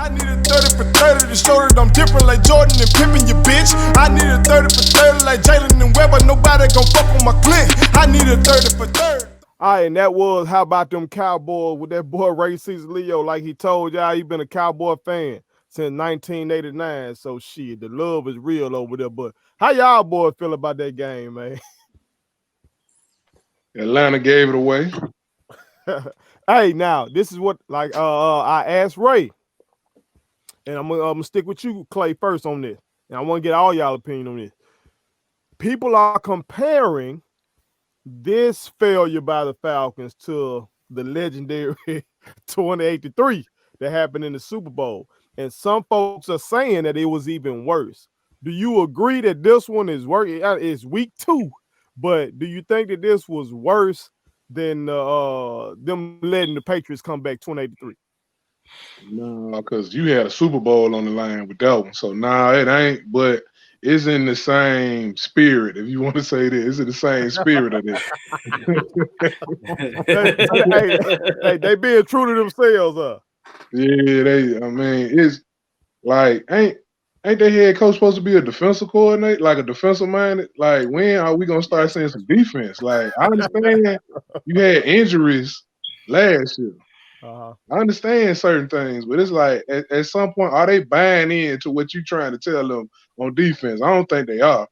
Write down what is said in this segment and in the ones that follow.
I need a 30 for 30 to show that I'm different like Jordan and Pippen, you bitch. I need a 30 for 30 like Jalen and Webber. Nobody gon' fuck on my clique. I need a 30 for 30. All right, and that was How About Them Cowboys with that boy Ray Cesar Leo. Like he told y'all, he been a Cowboy fan since 1989. So shit, the love is real over there. But how y'all boys feel about that game, man? Atlanta gave it away. Hey, now this is what I asked Ray, and I'm gonna stick with you, Clay, first on this, and I want to get all y'all opinion on this. People are comparing this failure by the Falcons to the legendary 28-3 that happened in the Super Bowl, and some folks are saying that it was even worse. Do you agree that this one is worse? It's week 2, but do you think that this was worse than them letting the Patriots come back 28-3? No, because you had a Super Bowl on the line with that one. So nah, it ain't, but it's in the same spirit, if you want to say this. It's in the same spirit of this. They being true to themselves, huh? Yeah, it's like ain't their head coach supposed to be a defensive coordinator, like a defensive minded? Like, when are we gonna start seeing some defense? Like, I understand you had injuries last year. I understand certain things, but it's like at some point, are they buying into what you're trying to tell them on defense? I don't think they are.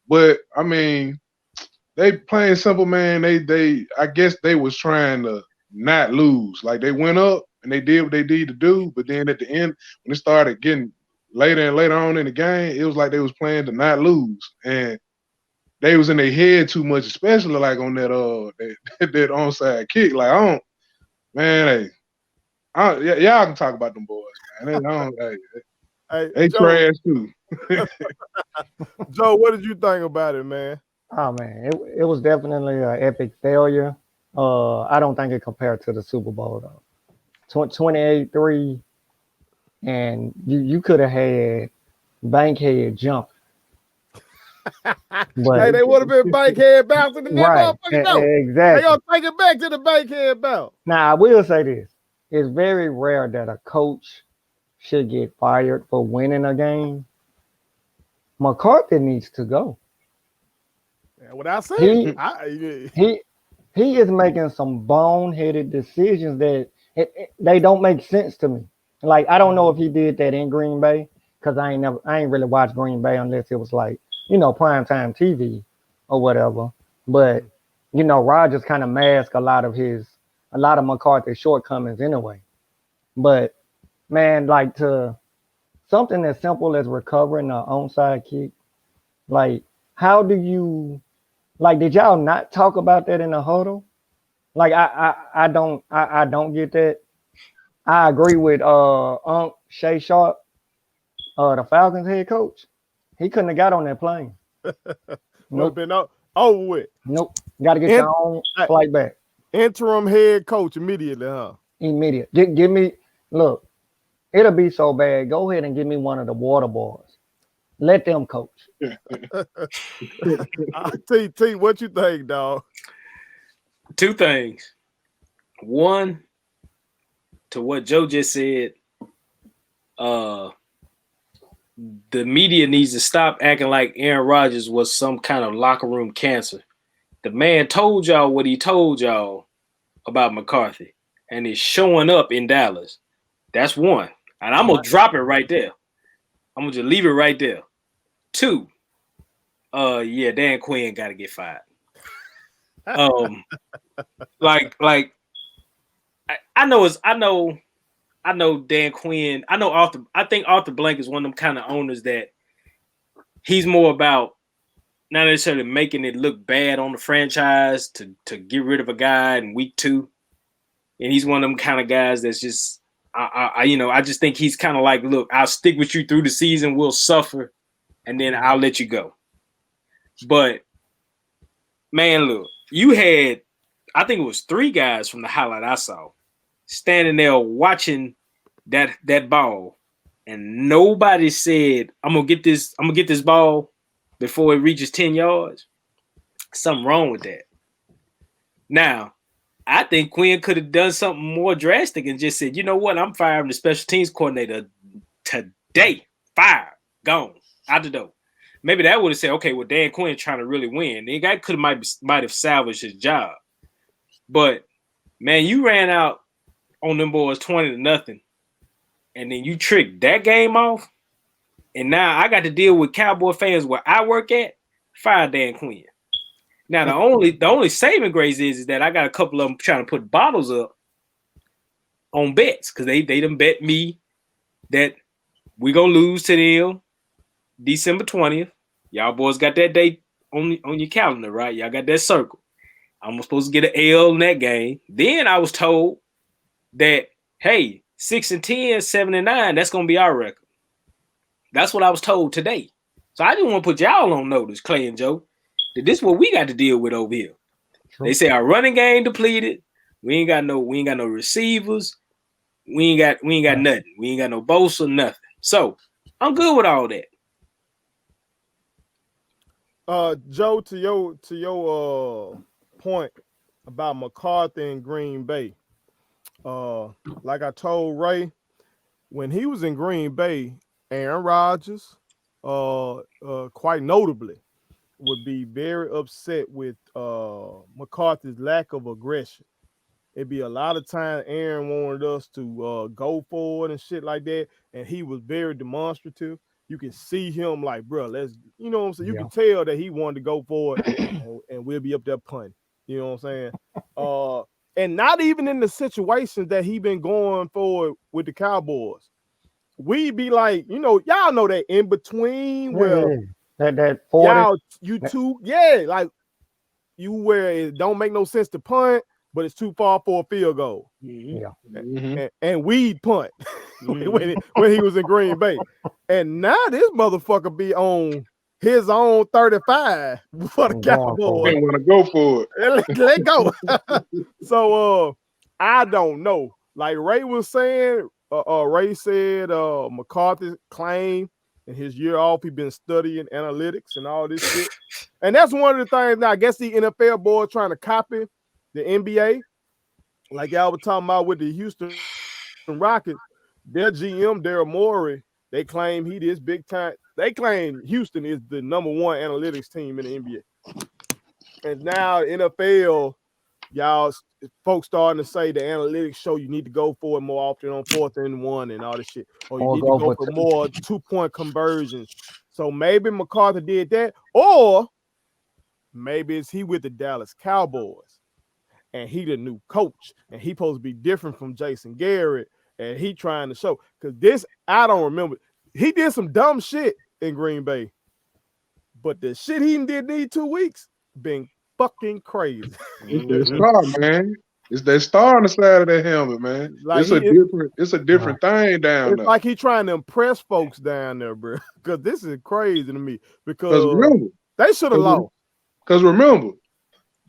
But I mean, they playing simple, man. I guess they was trying to not lose. Like, they went up and they did what they needed to do, but then at the end, when it started getting later and later on in the game, it was like they was playing to not lose, and they was in their head too much, especially like on that that onside kick. Like, y'all can talk about them boys, man. They Joe, trash too. Joe, what did you think about it, man? Oh man, it was definitely an epic failure. I don't think it compared to the Super Bowl though. 28-3, and you could have had Bankhead jump. But hey, they would have been Bankhead bouncing the right, exactly. They gonna take it back to the Bankhead bounce. Now I will say this: it's very rare that a coach should get fired for winning a game. McCarthy needs to go. Yeah, what I said, he is making some boneheaded decisions that they don't make sense to me. Like, I don't know if he did that in Green Bay, because I ain't really watched Green Bay unless it was like, primetime TV or whatever. But Rodgers kind of masked a lot of McCarthy's shortcomings anyway. But man, like, to something as simple as recovering an onside kick, like, how do you, like, did y'all not talk about that in the huddle? Like, I don't get that. I agree with Shay Sharp, the Falcons head coach. He couldn't have got on that plane. Nope. Been over with. Nope. Got to get your own flight back. Interim head coach immediately, huh? Immediate. Give me, look, it'll be so bad. Go ahead and give me one of the water boys. Let them coach. T, what you think, dog? 2 things. One, to what Joe just said, the media needs to stop acting like Aaron Rodgers was some kind of locker room cancer. The man told y'all what he told y'all about McCarthy, and he's showing up in Dallas. That's one. And I'm going to drop it right there. I'm going to just leave it right there. 2, Dan Quinn got to get fired. I know Dan Quinn. I think Arthur Blank is one of them kind of owners that he's more about not necessarily making it look bad on the franchise to get rid of a guy in week 2. And he's one of them kind of guys that's just, I just think he's kind of like, look, I'll stick with you through the season. We'll suffer, and then I'll let you go. But man, look, you had, I think it was 3 guys from the highlight I saw standing there watching that ball, and nobody said, I'm gonna get this ball before it reaches 10 yards. Something wrong with that. Now, I think Quinn could have done something more drastic and just said, you know what, I'm firing the special teams coordinator today. Fired. Gone. Out the door. Maybe that would have said, okay, well, Dan Quinn trying to really win. The guy might have salvaged his job. But man, you ran out on them boys 20-0, and then you tricked that game off. And now I got to deal with Cowboy fans where I work at. Fire Dan Quinn. Now the only saving grace is that I got a couple of them trying to put bottles up on bets because they done bet me that we gonna lose to them December 20th. Y'all boys got that date on your calendar, right? Y'all got that circle. I'm supposed to get an L in that game. Then I was told that, hey, 6-10, 7-9, that's gonna be our record. That's what I was told today. So I didn't want to put y'all on notice, Clay and Joe, that this is what we got to deal with over here. True. They say our running game depleted. We ain't got no receivers. We ain't got nothing. We ain't got no Bosa, nothing. So I'm good with all that. Joe, to your point about McCarthy and Green Bay. Like I told Ray, when he was in Green Bay, Aaron Rodgers, quite notably, would be very upset with McCarthy's lack of aggression. It'd be a lot of times Aaron wanted us to go forward and shit like that, and he was very demonstrative. You can see him like, bro, let's, you know what I'm saying? You can tell that he wanted to go forward, and we'll be up there punting. You know what I'm saying? And not even in the situations that he been going forward with the Cowboys. We be like, you know, y'all know that in between where that 40. y'all, you two, like you where it don't make no sense to punt, but it's too far for a field goal. And we'd punt when he was in Green Bay. And now this motherfucker be on his own 35 for the Cowboys. They want to go for it. Let go. So I don't know. Like Ray was saying, Ray said McCarthy claimed in his year off he been studying analytics and all this shit. And that's one of the things now I guess the NFL board trying to copy the NBA. Like y'all were talking about with the Houston Rockets, their GM Daryl Morey, they claim he is big time. They claim Houston is the number one analytics team in the NBA. And now NFL, y'all folks starting to say the analytics show you need to go for it more often on 4th and 1 and all this shit. Or you need to go for more 2-point conversions. So maybe McCarthy did that. Or maybe it's he with the Dallas Cowboys and he the new coach and he supposed to be different from Jason Garrett and he trying to show. Because this, I don't remember. He did some dumb shit in Green Bay. But the shit he did these 2 weeks been fucking crazy. It's that star, man. It's that star on the side of that helmet, man. Like it's a different thing down there. It's like he trying to impress folks down there, bro. Because this is crazy to me. Because remember, they should have lost. Because remember,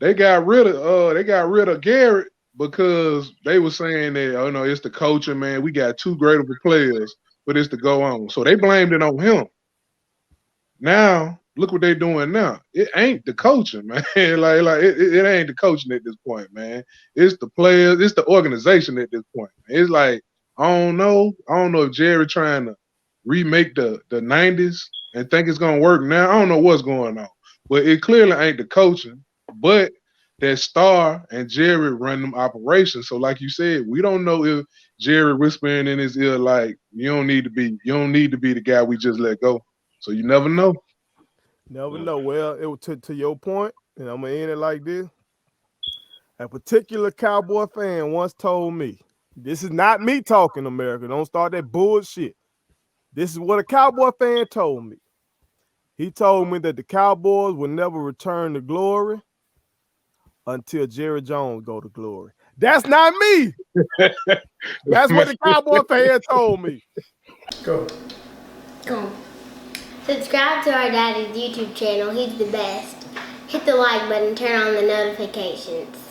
they got rid of Garrett because they were saying that, oh no, it's the coaching, man. We got too great of a players for this to go on. So they blamed it on him. Now, look what they're doing now. It ain't the coaching, man. like it ain't the coaching at this point, man. It's the players, it's the organization at this point. It's like, I don't know if Jerry trying to remake the 90s and think it's gonna work now. I don't know what's going on. But it clearly ain't the coaching, but that Star and Jerry run them operations. So like you said, we don't know if Jerry whispering in his ear like, you don't need to be the guy we just let go. So you never know. Never know. Well, it was to your point, and I'm gonna end it like this. A particular Cowboy fan once told me, this is not me talking, America. Don't start that bullshit. This is what a Cowboy fan told me. He told me that the Cowboys will never return to glory until Jerry Jones go to glory. That's not me. That's what the Cowboy fan told me. Go. Subscribe to our daddy's YouTube channel. He's the best. Hit the like button, turn on the notifications.